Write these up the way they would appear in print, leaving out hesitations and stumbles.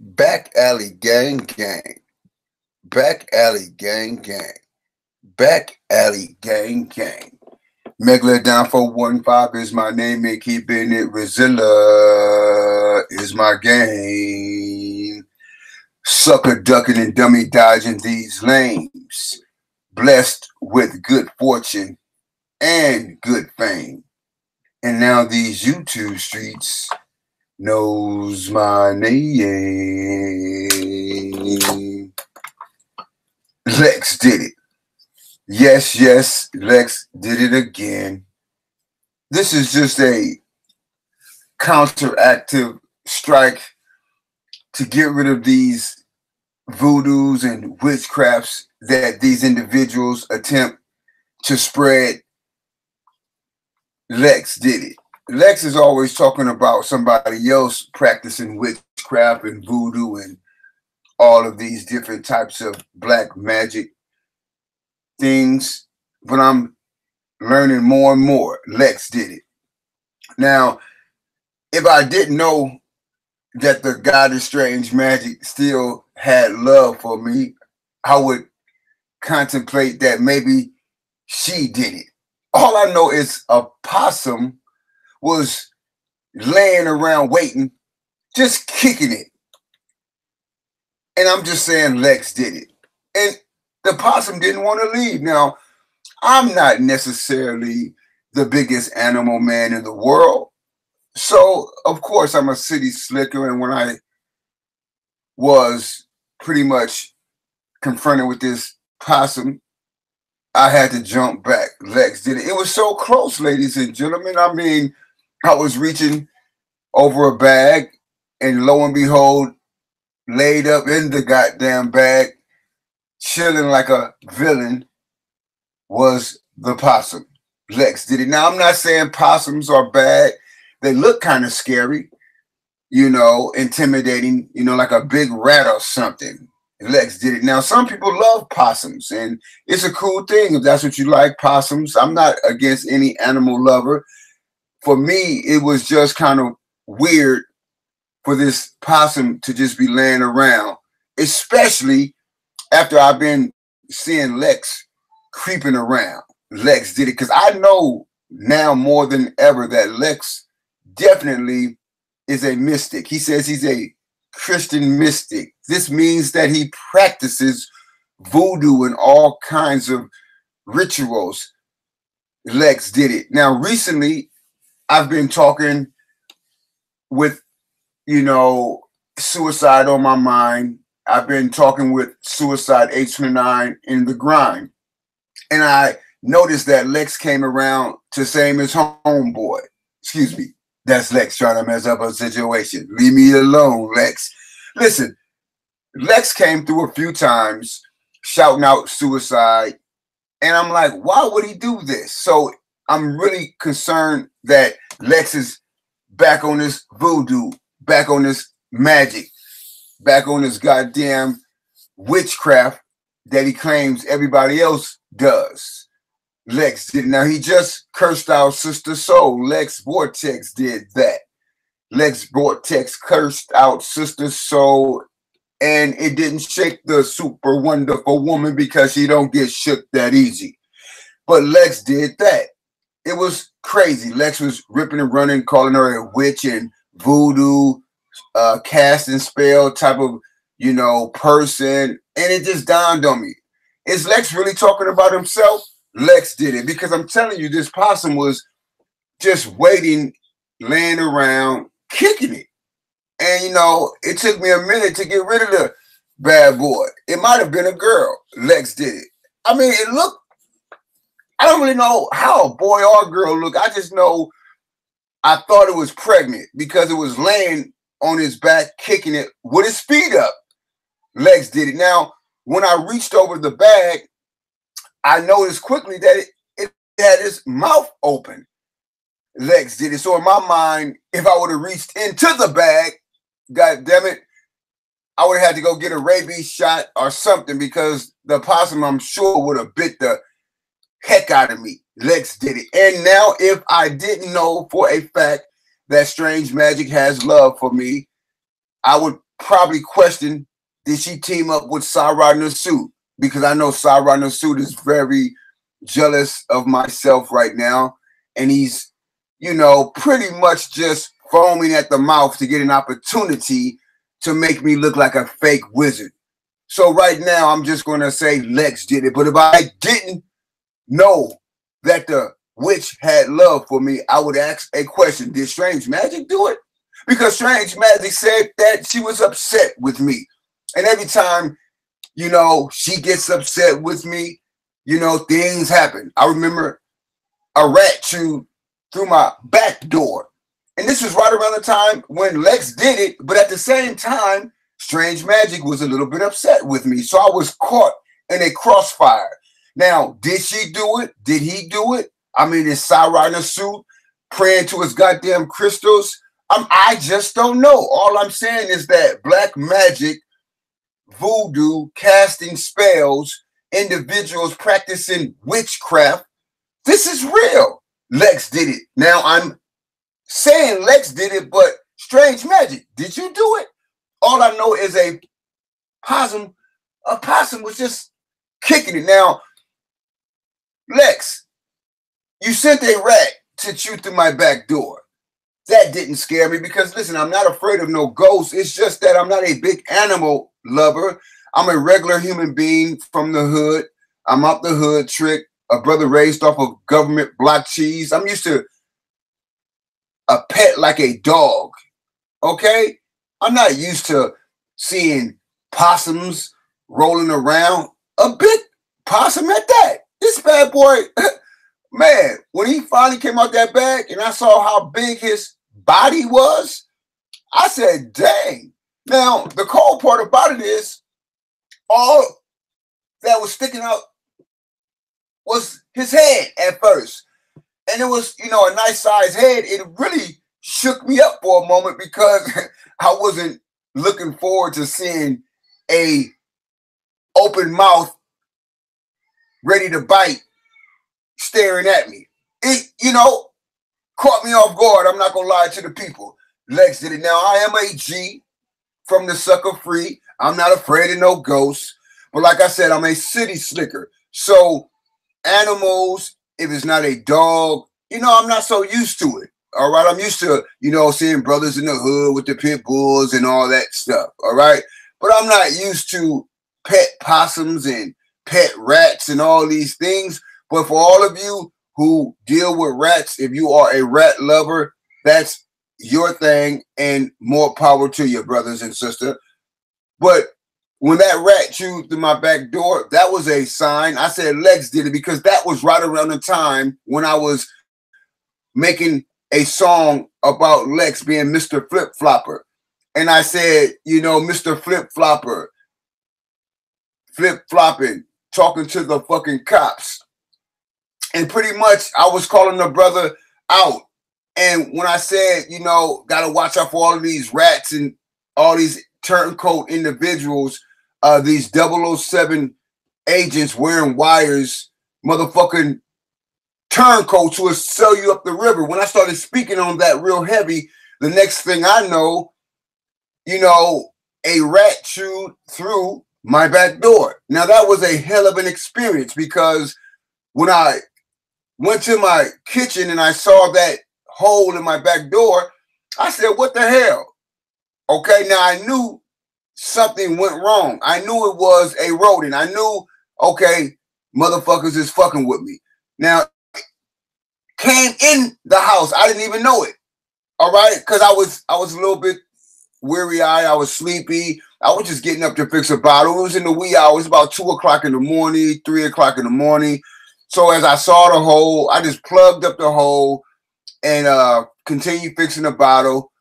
Back alley gang gang. Back alley gang gang. Back alley gang gang. Megler down 415 is my name and keeping it Rezilla is my game. Sucker ducking and dummy dodging these lanes. Blessed with good fortune and good fame. And now these YouTube streets knows my name. Lex did it. Yes, yes, Lex did it again. This is just a counteractive strike to get rid of these voodoos and witchcrafts that these individuals attempt to spread. Lex did it. Lex is always talking about somebody else practicing witchcraft and voodoo and all of these different types of black magic things, but I'm learning more and more. Lex did it. Now, if I didn't know that the Goddess Strange Magic still had love for me, I would contemplate that maybe she did it. All I know is a possum was laying around waiting, just kicking it. And I'm just saying Lex did it. And the possum didn't want to leave. Now, I'm not necessarily the biggest animal man in the world. So, of course, I'm a city slicker. And when I was pretty much confronted with this possum, I had to jump back. Lex did it. It was so close, ladies and gentlemen. I mean, I was reaching over a bag, and lo and behold, laid up in the goddamn bag, chilling like a villain, was the possum. Lex did it. Now, I'm not saying possums are bad. They look kind of scary, you know, intimidating, you know, like a big rat or something. Lex did it. Now, some people love possums, and it's a cool thing if that's what you like, possums. I'm not against any animal lover. For me, it was just kind of weird for this possum to just be laying around, especially after I've been seeing Lex creeping around. Lex did it because I know now more than ever that Lex definitely is a mystic. He says he's a Christian mystic. This means that he practices voodoo and all kinds of rituals. Lex did it. Now, recently, I've been talking with, you know, suicide on my mind. I've been talking with Suicide H29 in the grind. And I noticed that Lex came around to same as homeboy. Excuse me. That's Lex trying to mess up a situation. Leave me alone, Lex. Listen, Lex came through a few times shouting out suicide. And I'm like, why would he do this? So I'm really concerned that Lex is back on this voodoo, back on this magic, back on this goddamn witchcraft that he claims everybody else does. Lex did. Now, he just cursed out Sister Soul. Lex VORTEX did that. Lex VORTEX cursed out Sister Soul, and it didn't shake the super wonderful woman because she don't get shook that easy. But Lex did that. It was crazy. Lex was ripping and running, calling her a witch and voodoo, casting spell type of, you know, person. And it just dawned on me. Is Lex really talking about himself? Lex did it, because I'm telling you, this possum was just waiting, laying around, kicking it. And, you know, it took me a minute to get rid of the bad boy. It might have been a girl. Lex did it. I mean, it looked, I don't really know how a boy or girl looked. I just know I thought it was pregnant because it was laying on his back, kicking it with his feet up. Lex did it. Now, when I reached over the bag, I noticed quickly that it had its mouth open. Lex did it. So in my mind, if I would have reached into the bag, God damn it, I would have had to go get a rabies shot or something, because the possum, I'm sure, would have bit the heck out of me. Lex did it. And now, if I didn't know for a fact that strange magic has love for me, I would probably question, did she team up with Sarah Nasud? Because I know Sarah Nasud is very jealous of myself right now. And he's, you know, pretty much just foaming at the mouth to get an opportunity to make me look like a fake wizard. So right now, I'm just going to say Lex did it. But if I didn't know that the witch had love for me, I would ask a question. Did Strange Magic do it? Because Strange Magic said that she was upset with me. And every time, you know, she gets upset with me, you know, things happen. I remember a rat chewed through my back door. And this was right around the time when Lex did it. But at the same time, Strange Magic was a little bit upset with me. So I was caught in a crossfire. Now, did she do it? Did he do it? I mean, is Sarah Nasud praying to his goddamn crystals? I just don't know. All I'm saying is that black magic, voodoo, casting spells, individuals practicing witchcraft, this is real. Lex did it. Now, I'm saying Lex did it, but Strange Magic, did you do it? All I know is a possum was just kicking it. Now, Lex, you sent a rat to chew through my back door. That didn't scare me because, listen, I'm not afraid of no ghosts. It's just that I'm not a big animal lover. I'm a regular human being from the hood. I'm out the hood trick, a brother raised off of government block cheese. I'm used to a pet like a dog, okay? I'm not used to seeing possums rolling around. A big possum at that. This bad boy, man, when he finally came out that bag and I saw how big his body was, I said, dang. Now, the cold part about it is all that was sticking out was his head at first. And it was, you know, a nice sized head. It really shook me up for a moment because I wasn't looking forward to seeing a open mouth ready to bite staring at me. It, you know, caught me off guard. I'm not gonna lie to the people. Lex did it. Now, I am a G from the sucker free. I'm not afraid of no ghosts. But like I said, I'm a city slicker. So animals, if it's not a dog, you know, I'm not so used to it. All right. I'm used to, you know, seeing brothers in the hood with the pit bulls and all that stuff. All right. But I'm not used to pet possums and pet rats and all these things. But for all of you who deal with rats, if you are a rat lover, that's your thing, and more power to you, brothers and sisters. But when that rat chewed through my back door, that was a sign. I said Lex did it because that was right around the time when I was making a song about Lex being Mr. Flip Flopper. And I said, you know, Mr. Flip Flopper, flip flopping, talking to the fucking cops. And pretty much I was calling the brother out. And when I said, you know, got to watch out for all of these rats and all these turncoat individuals, these 007 agents wearing wires, motherfucking turncoats who will sell you up the river. When I started speaking on that real heavy, the next thing I know, you know, a rat chewed through my back door. Now, that was a hell of an experience because when I went to my kitchen and I saw that hole in my back door, I said, what the hell? Okay, now I knew something went wrong. I knew it was a rodent. I knew, okay, motherfuckers is fucking with me. Now, came in the house. I didn't even know it. All right, because I was a little bit weary-eyed. I was sleepy. I was just getting up to fix a bottle. It was in the wee hours, about 2 o'clock in the morning, 3 o'clock in the morning. So as I saw the hole, I just plugged up the hole and continued fixing the bottle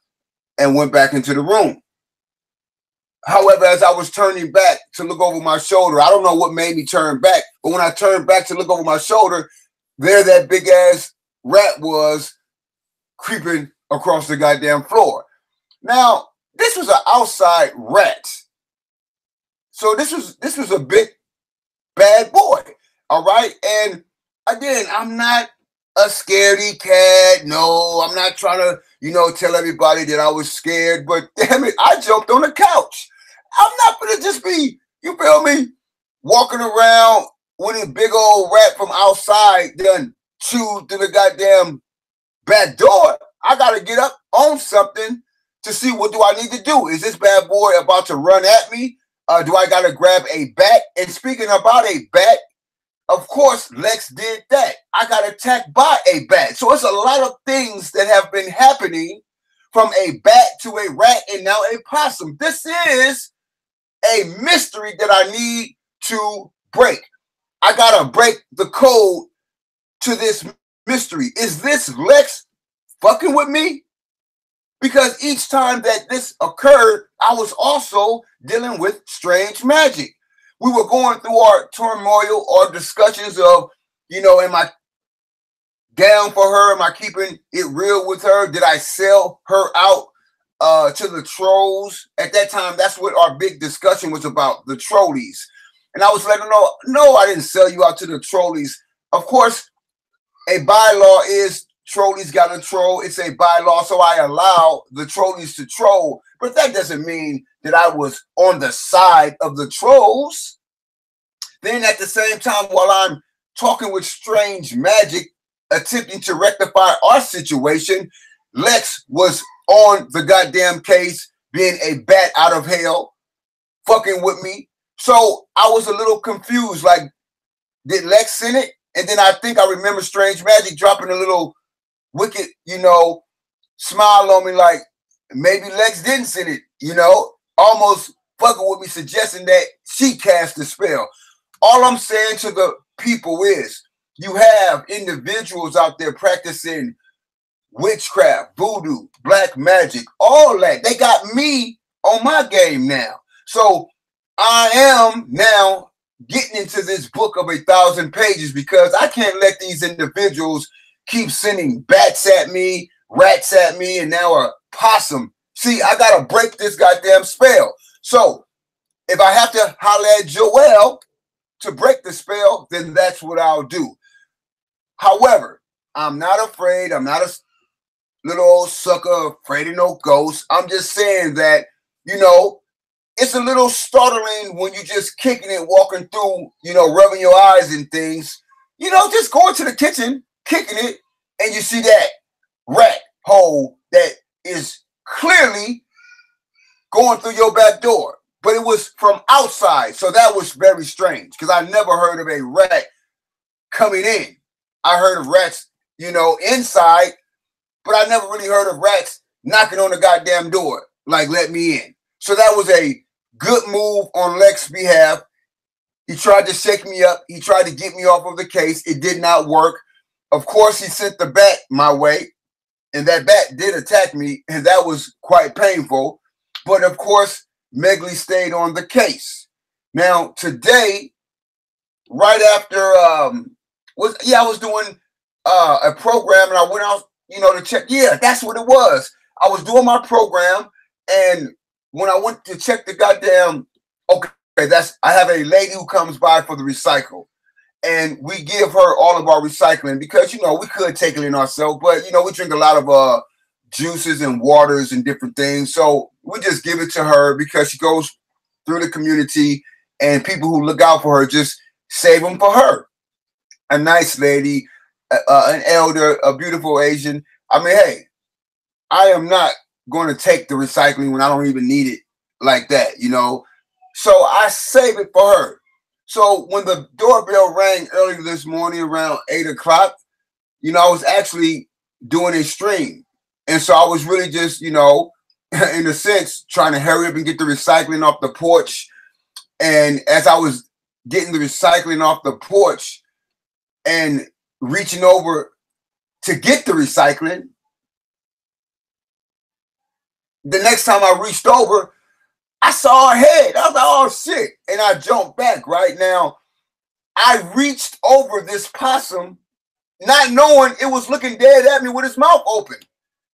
and went back into the room. However, as I was turning back to look over my shoulder, I don't know what made me turn back, but when I turned back to look over my shoulder, there that big ass rat was creeping across the goddamn floor. Now, this was an outside rat. So this was a big bad boy. All right. And again, I'm not a scaredy cat. No, I'm not trying to you know, tell everybody that I was scared. But damn it, I jumped on the couch. I'm not gonna just be, you feel me, walking around with a big old rat from outside done chewed through the goddamn back door. I gotta get up on something to see what do I need to do. Is this bad boy about to run at me? Do I gotta grab a bat? And speaking about a bat, of course, Lex did that. I got attacked by a bat. So it's a lot of things that have been happening from a bat to a rat and now a possum. This is a mystery that I need to break. I gotta break the code to this mystery. Is this Lex fucking with me? Because each time that this occurred, I was also dealing with strange magic. We were going through our turmoil or discussions of, you know, am I down for her? Am I keeping it real with her? Did I sell her out to the trolls? At that time, that's what our big discussion was about, the trolleys. And I was letting her know, no, I didn't sell you out to the trolleys. Of course, a bylaw is trolleys got to troll. It's a bylaw, so I allow the trolleys to troll. But that doesn't mean that I was on the side of the trolls. Then at the same time, while I'm talking with strange magic, attempting to rectify our situation, Lex was on the goddamn case, being a bat out of hell, fucking with me. So I was a little confused, like, did Lex send it? And then I think I remember strange magic dropping a little wicked, you know, smile on me, like maybe Lex didn't send it, you know, almost fucking with me, suggesting that she cast the spell. All I'm saying to the people is, you have individuals out there practicing witchcraft, voodoo, black magic, all that. They got me on my game now. So I am now getting into this book of 1,000 pages because I can't let these individuals keep sending bats at me, rats at me, and now a possum. See, I got to break this goddamn spell. So if I have to holler at Joel to break the spell, then that's what I'll do. However, I'm not afraid. I'm not a little old sucker afraid of no ghosts. I'm just saying that, you know, it's a little startling when you just kicking it, walking through, you know, rubbing your eyes and things, you know, just going to the kitchen, kicking it, and you see that rat hole that is clearly going through your back door. But it was from outside, so that was very strange because I never heard of a rat coming in. I heard of rats, you know, inside, but I never really heard of rats knocking on the goddamn door, like, let me in. So that was a good move on Lex's behalf. He tried to shake me up. He tried to get me off of the case. It did not work. Of course, he sent the bat my way, and that bat did attack me, and that was quite painful. But of course, Megley stayed on the case. Now, today, right after, I was doing a program, and I went out, you know, to check. Yeah, that's what it was. I was doing my program, and when I went to check the goddamn, I have a lady who comes by for the recycle, and we give her all of our recycling because, you know, we could take it in ourselves, but, you know, we drink a lot of juices and waters and different things. So we just give it to her because she goes through the community, and people who look out for her just save them for her. A nice lady, an elder, a beautiful Asian. I mean, hey, I am not going to take the recycling when I don't even need it like that, you know. So I save it for her. So when the doorbell rang earlier this morning around 8 o'clock, you know, I was actually doing a stream. And so I was really just, you know, in a sense, trying to hurry up and get the recycling off the porch. And as I was getting the recycling off the porch and reaching over to get the recycling, the next time I reached over, I saw her head. I was like, oh, shit. And I jumped back. Right now, I reached over this possum, not knowing it was looking dead at me with its mouth open.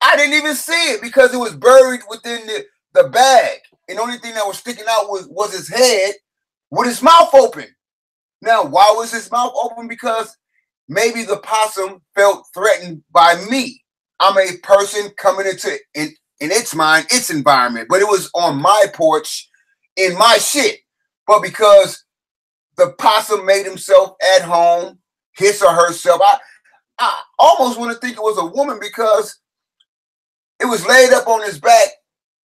I didn't even see it because it was buried within the bag. And the only thing that was sticking out was his head with his mouth open. Now, why was his mouth open? Because maybe the possum felt threatened by me. I'm a person coming into in its mind, its environment, but it was on my porch in my shit. But because the possum made himself at home, his or herself, I almost want to think it was a woman because it was laid up on his back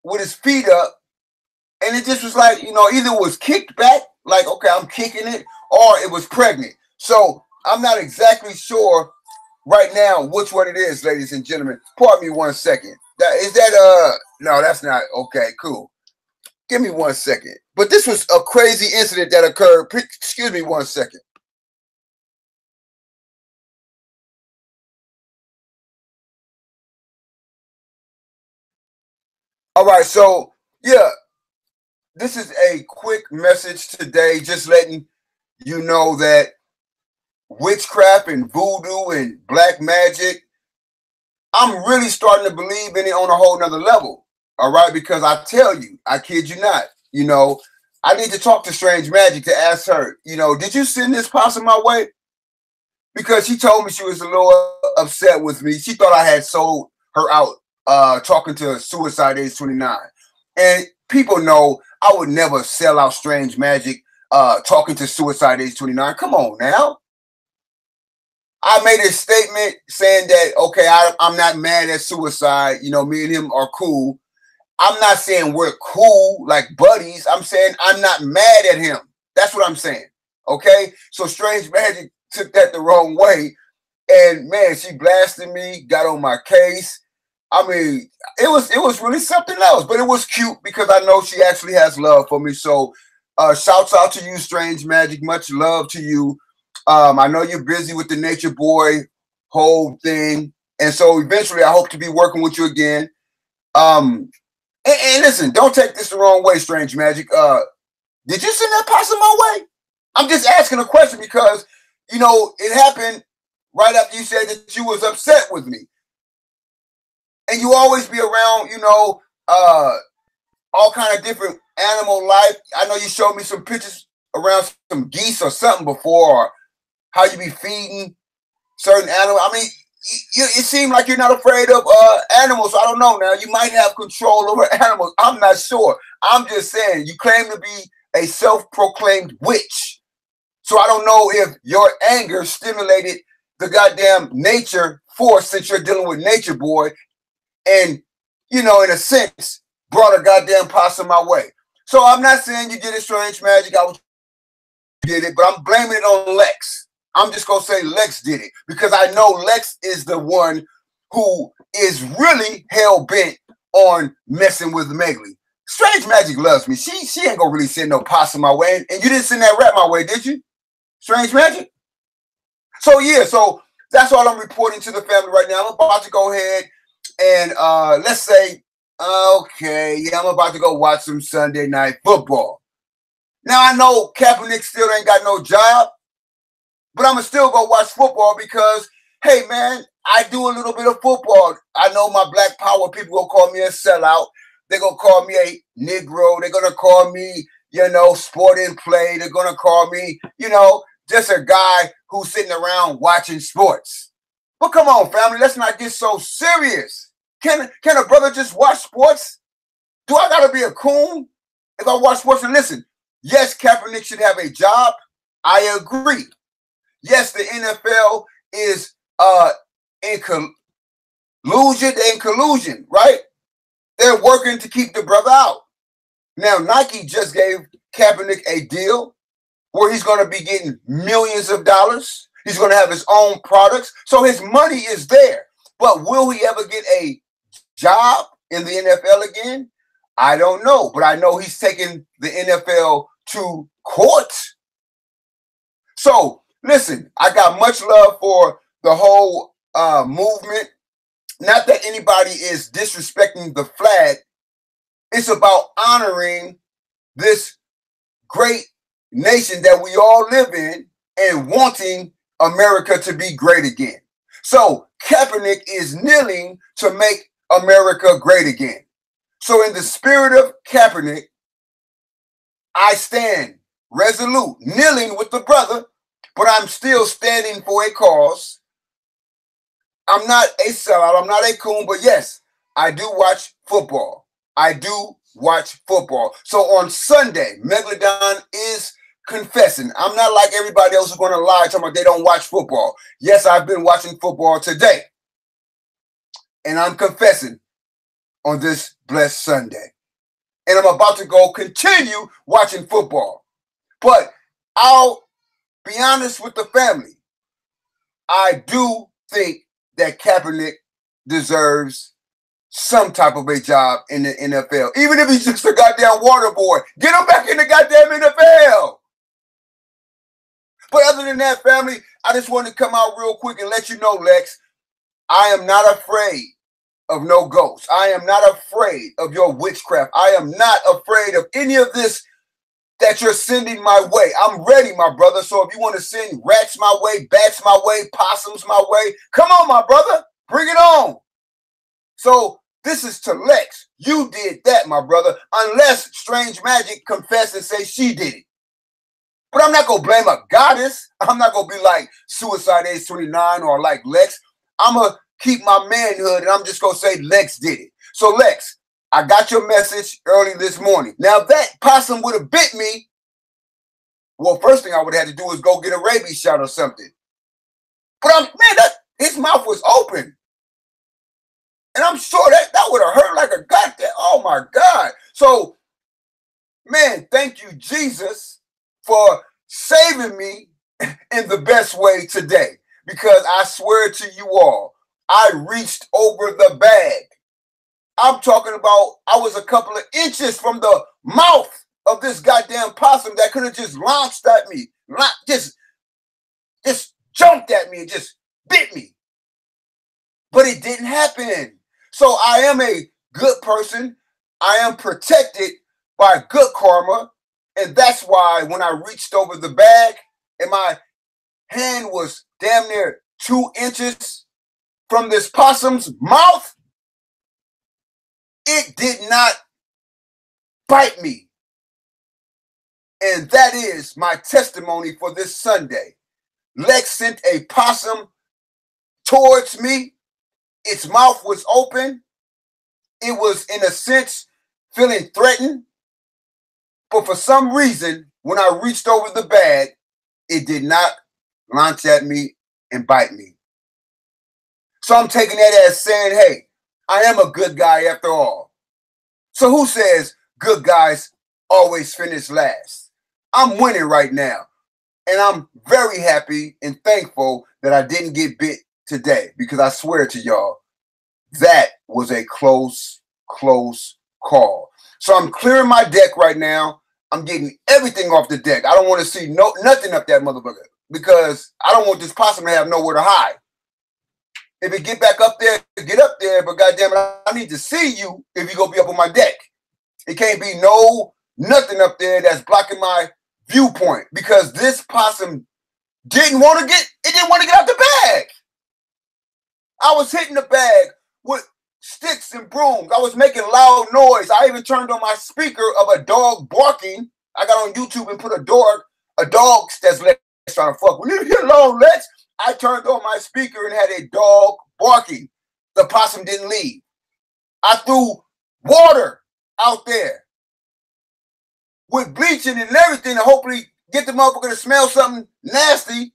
with his feet up. And it just was like, you know, either it was kicked back, like, okay, I'm kicking it, or it was pregnant. So I'm not exactly sure right now which one it is, ladies and gentlemen. Pardon me 1 second. No, that's not, okay, cool. Give me 1 second. But this was a crazy incident that occurred. Excuse me 1 second. All right, so yeah, this is a quick message today, just letting you know that witchcraft and voodoo and black magic, I'm really starting to believe in it on a whole nother level. All right, because I tell you, I kid you not, you know, I need to talk to Strange Magic to ask her, you know, did you send this possum my way? Because she told me she was a little upset with me. She thought I had sold her out talking to Suicide Age 29. And people know I would never sell out Strange Magic talking to Suicide Age 29. Come on now. I made a statement saying that, okay, I'm not mad at Suicide. You know, me and him are cool. I'm not saying we're cool like buddies. I'm saying I'm not mad at him. That's what I'm saying. Okay? So Strange Magic took that the wrong way. And man, she blasted me, got on my case. I mean, it was really something else, but it was cute because I know she actually has love for me. So shouts out to you, Strange Magic. Much love to you. I know you're busy with the Nature Boy whole thing. And so eventually I hope to be working with you again. And listen, don't take this the wrong way, Strange Magic. Did you send that possum my way? I'm just asking a question because, you know, it happened right after you said that you was upset with me. And you always be around, you know, all kind of different animal life. I know you showed me some pictures around some geese or something before, or how you be feeding certain animals. I mean, it seems like you're not afraid of animals. So I don't know now. You might have control over animals. I'm not sure. I'm just saying, you claim to be a self-proclaimed witch. So I don't know if your anger stimulated the goddamn nature force, since you're dealing with Nature Boy, and, you know, in a sense, brought a goddamn possum my way. So I'm not saying you did it, Strange Magic. I did it, but I'm blaming it on Lex. I'm just going to say Lex did it because I know Lex is the one who is really hell-bent on messing with Megley. Strange Magic loves me. She ain't going to really send no possum my way. And you didn't send that rat my way, did you? Strange Magic? So, yeah, so that's all I'm reporting to the family right now. I'm about to go ahead and let's say, okay, yeah, I'm about to go watch some Sunday Night Football. Now, I know Kaepernick still ain't got no job, but I'm going to still go watch football because, hey, man, I do a little bit of football. I know my Black Power people will call me a sellout. They're going to call me a Negro. They're going to call me, you know, sport and play. They're going to call me, you know, just a guy who's sitting around watching sports. But come on, family, let's not get so serious. Can a brother just watch sports? Do I got to be a coon if I watch sports? And listen, yes, Kaepernick should have a job. I agree. Yes, the NFL is in collusion, right? They're working to keep the brother out. Now, Nike just gave Kaepernick a deal where he's going to be getting millions of dollars. He's going to have his own products. So his money is there. But will he ever get a job in the NFL again? I don't know. But I know he's taking the NFL to court. So, listen, I got much love for the whole movement. Not that anybody is disrespecting the flag. It's about honoring this great nation that we all live in and wanting America to be great again. So Kaepernick is kneeling to make America great again. So in the spirit of Kaepernick, I stand resolute, kneeling with the brother, but I'm still standing for a cause. I'm not a sellout. I'm not a coon, but yes, I do watch football. I do watch football. So on Sunday, Megalodon is confessing. I'm not like everybody else who's going to lie talking about they don't watch football. Yes, I've been watching football today. And I'm confessing on this blessed Sunday. And I'm about to go continue watching football. But I'll be honest with the family. I do think that Kaepernick deserves some type of a job in the NFL. Even if he's just a goddamn water boy. Get him back in the goddamn NFL. But other than that, family, I just want to come out real quick and let you know, Lex, I am not afraid of no ghosts. I am not afraid of your witchcraft. I am not afraid of any of this that you're sending my way. I'm ready, my brother. So if you want to send rats my way, bats my way, possums my way, come on, my brother. Bring it on. So this is to Lex. You did that, my brother, unless Strange Magic confessed and say she did it. But I'm not going to blame a goddess. I'm not going to be like Suicide Age 29 or like Lex. I'm going to keep my manhood and I'm just going to say Lex did it. So Lex, I got your message early this morning. Now, if that possum would have bit me, well, first thing I would have had to do is go get a rabies shot or something. But his mouth was open. And I'm sure that would have hurt like a goddamn, oh my God. So, man, thank you, Jesus, for saving me in the best way today. Because I swear to you all, I reached over the bag. I'm talking about I was a couple of inches from the mouth of this goddamn possum that could have just launched at me. Just jumped at me and just bit me. But it didn't happen. So I am a good person. I am protected by good karma. And that's why when I reached over the bag and my hand was damn near 2 inches from this possum's mouth, it did not bite me. And that is my testimony for this Sunday. Lex sent a possum towards me. Its mouth was open. It was, in a sense, feeling threatened. But for some reason, when I reached over the bag, it did not launch at me and bite me. So I'm taking that as saying, hey, I am a good guy after all. So who says good guys always finish last? I'm winning right now. And I'm very happy and thankful that I didn't get bit today, because I swear to y'all, that was a close call. So I'm clearing my deck right now. I'm getting everything off the deck. I don't want to see nothing up that motherfucker, because I don't want this possum to have nowhere to hide. If it get back up there, get up there, but goddamn it, I need to see you if you go be up on my deck. It can't be nothing up there that's blocking my viewpoint, because this possum didn't want to get out the bag. I was hitting the bag with sticks and brooms. I was making loud noise. I even turned on my speaker of a dog barking. I got on YouTube and put a dog that's Lex trying to fuck. Leave me alone, Lex. I turned on my speaker and had a dog barking. The possum didn't leave. I threw water out there with bleaching and everything to hopefully get the motherfucker to smell something nasty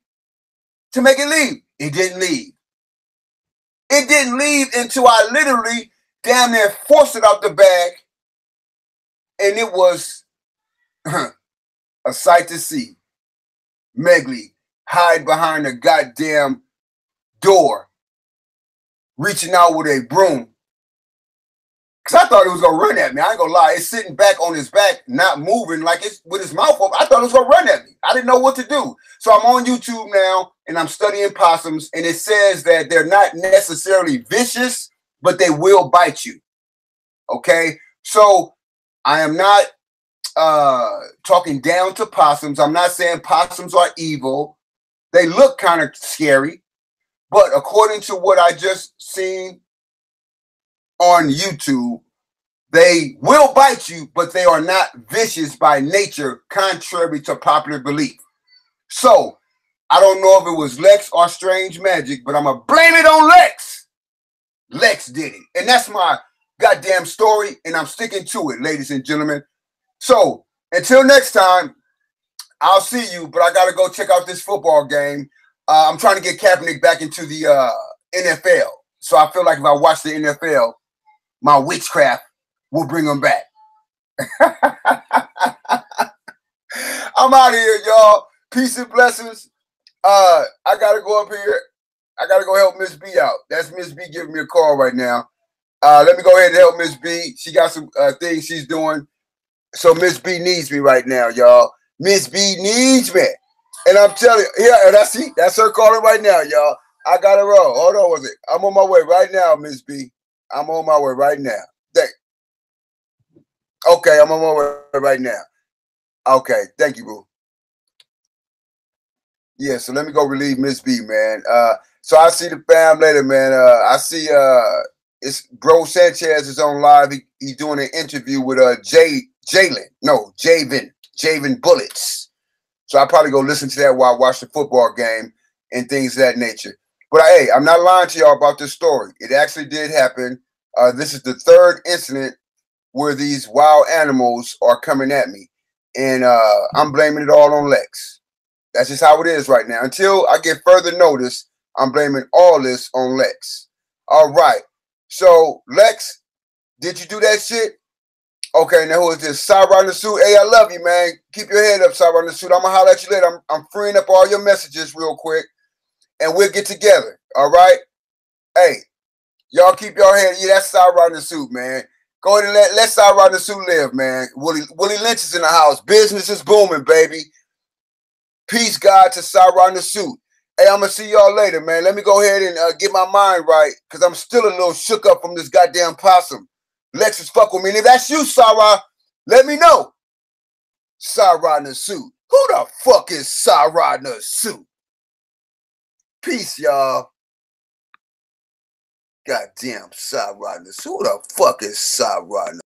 to make it leave. It didn't leave. It didn't leave until I literally damn near forced it out the bag. And it was a sight to see. Megley hide behind a goddamn door, reaching out with a broom. Because I thought it was going to run at me. I ain't going to lie. It's sitting back on his back, not moving, like it's with his mouth open. I thought it was going to run at me. I didn't know what to do. So I'm on YouTube now, and I'm studying possums, and it says that they're not necessarily vicious, but they will bite you. Okay? So I am not talking down to possums. I'm not saying possums are evil. They look kind of scary. But according to what I just seen on YouTube, they will bite you, but they are not vicious by nature, contrary to popular belief. So I don't know if it was Lex or Strange Magic, but I'm going to blame it on Lex. Lex did it. And that's my goddamn story, and I'm sticking to it, ladies and gentlemen. So, until next time, I'll see you, but I got to go check out this football game. I'm trying to get Kaepernick back into the NFL. So I feel like if I watch the NFL, my witchcraft will bring him back. I'm out of here, y'all. Peace and blessings. I got to go up here. I got to go help Miss B out. That's Miss B giving me a call right now. Let me go ahead and help Miss B. She got some things she's doing. So Miss B needs me right now, y'all. Miss B needs me. And I'm telling you, yeah, and I see, that's her calling right now, y'all. I got to roll. Hold on with it. I'm on my way right now, Miss B. I'm on my way right now. Okay, I'm on my way right now. Okay, thank you, boo. Yeah, so let me go relieve Miss B, man. So I see the fam later, man. I see it's Bro Sanchez is on live. He's doing an interview with Javen Bullets. So I'll probably go listen to that while I watch the football game and things of that nature. But hey, I'm not lying to y'all about this story. It actually did happen. This is the third incident where these wild animals are coming at me. And I'm blaming it all on Lex. That's just how it is right now. Until I get further notice, I'm blaming all this on Lex. All right. So, Lex, did you do that shit? Okay, now who is this? Sarah in the suit. Hey, I love you, man. Keep your head up, Sarah in the suit. I'm going to holler at you later. I'm freeing up all your messages real quick, and we'll get together. All right? Hey, y'all keep your head. Yeah, that's Sarah in the suit, man. Go ahead and let Sarah in the suit live, man. Willie Lynch is in the house. Business is booming, baby. Peace, God, to Sarah in the suit. Hey, I'm going to see y'all later, man. Let me go ahead and get my mind right, because I'm still a little shook up from this goddamn possum. Lex is fuck with me. And if that's you, Sarah, let me know. Sarah in the suit. Who the fuck is Sarah in the suit? Peace, y'all. Goddamn Sarah in the suit. Who the fuck is Sarah in the suit?